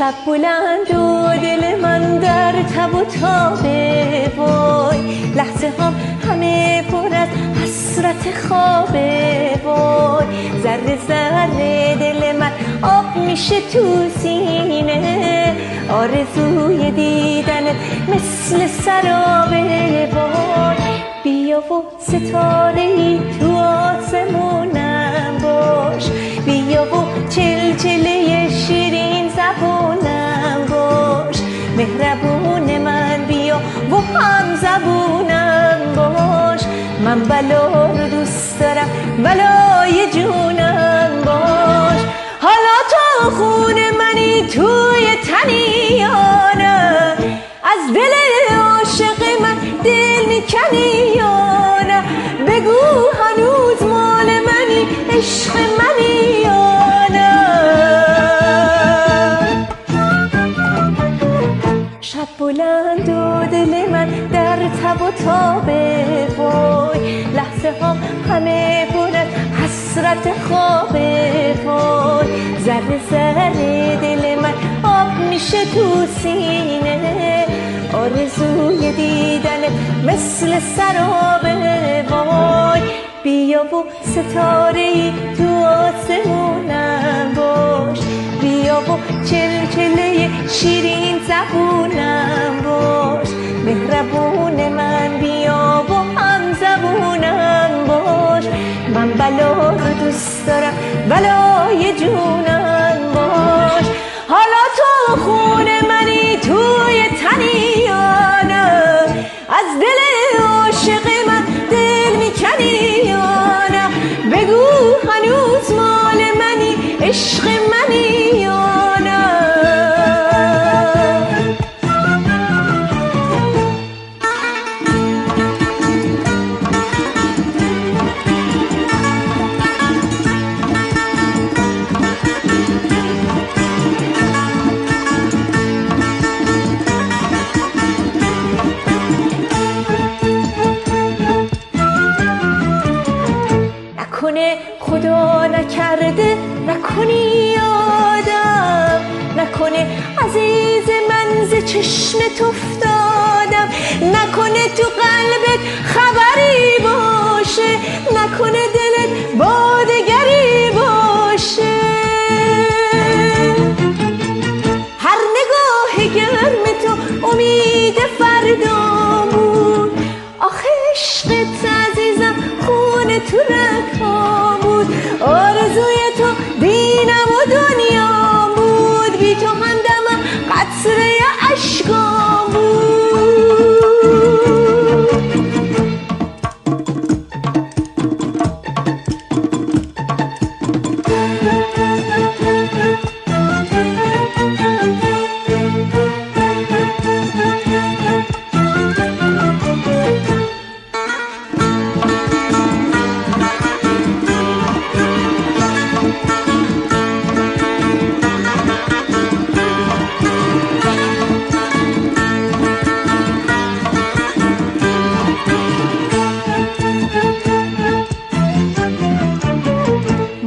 شب بلند و دل من در تب و تابه، وای لحظه هم همه پر از حسرت خوابه، وای ذره ذره دل من آب میشه تو سینه، آرزوی دیدنت مثل سرابه، وای بیا و ستاره‌ای تو آسمونم باش، بیا و چلچله شیرین زبونم باش، مهربون من بیا و هم زبونم باش، من بلا رو دوست دارم بلای جونم باش، حالا تو خون منی توی تنی یا نه، از دل عاشق من دل میکنی یا نه، بگو هنوز مال منی عشق منی یا نه. شب بلند و دل من در تب و تابه، وای لحظه ها همه پر از حسرت خوابه، وای ذره ذره دل من آب میشه تو سینه، آرزوی دیدنت مثل سرابه، وای بیا و ستاره‌ای تو آسمونم باش، بیا و چلچله شیرین زبونم باش، مهربون من بیا و هم زبونم باش، من بلا رو دوست دارم بلای جونم باش، حالا تو خون منی توی تنی یا نه، از دل عاشق من دل میکنی یا نه، بگو هنوز مال منی عشق منی یا نه. نکنه خدا نکرده نکنی یادم، نکنه عزیز من ز چشمت افتادم، نکنه تو قلبت خبری باشه، نکنه دلت با دگری باشه، هر نگاه گرم تو امید فردا بود، آخه عشقت عزیزم خون تو رگ‌هام بود، آرزوی تو دینم و دنیام بود، بی تو همدمم قطره اشکام بود.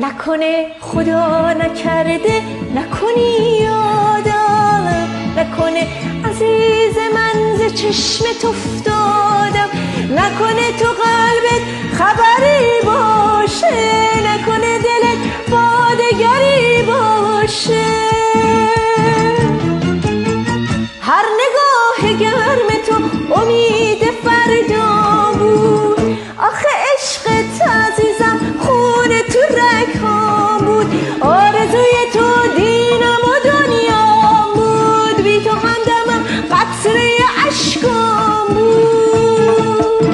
نکنه خدا نکرده نکنی یادم، نکنه عزیز من ز چشمت افتادم، نکنه تو قلبت خبری باشه، نکنه دلت با دگری باشه، هر نگاه گرم تو امید فردا بود، آخه عشقت عزیزم خون تو رگ‌هام بود، آرزوی تو دینم و دنیام بود، بی تو همدمم قطره اشکام بود،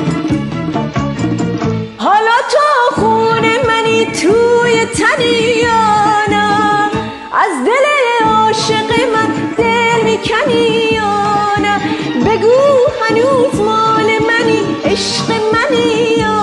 حالا تو خون منی توی تنی یا نه، از دل عاشق من دل میکنی یا نه، بگو هنوز مال منی عشق منی یا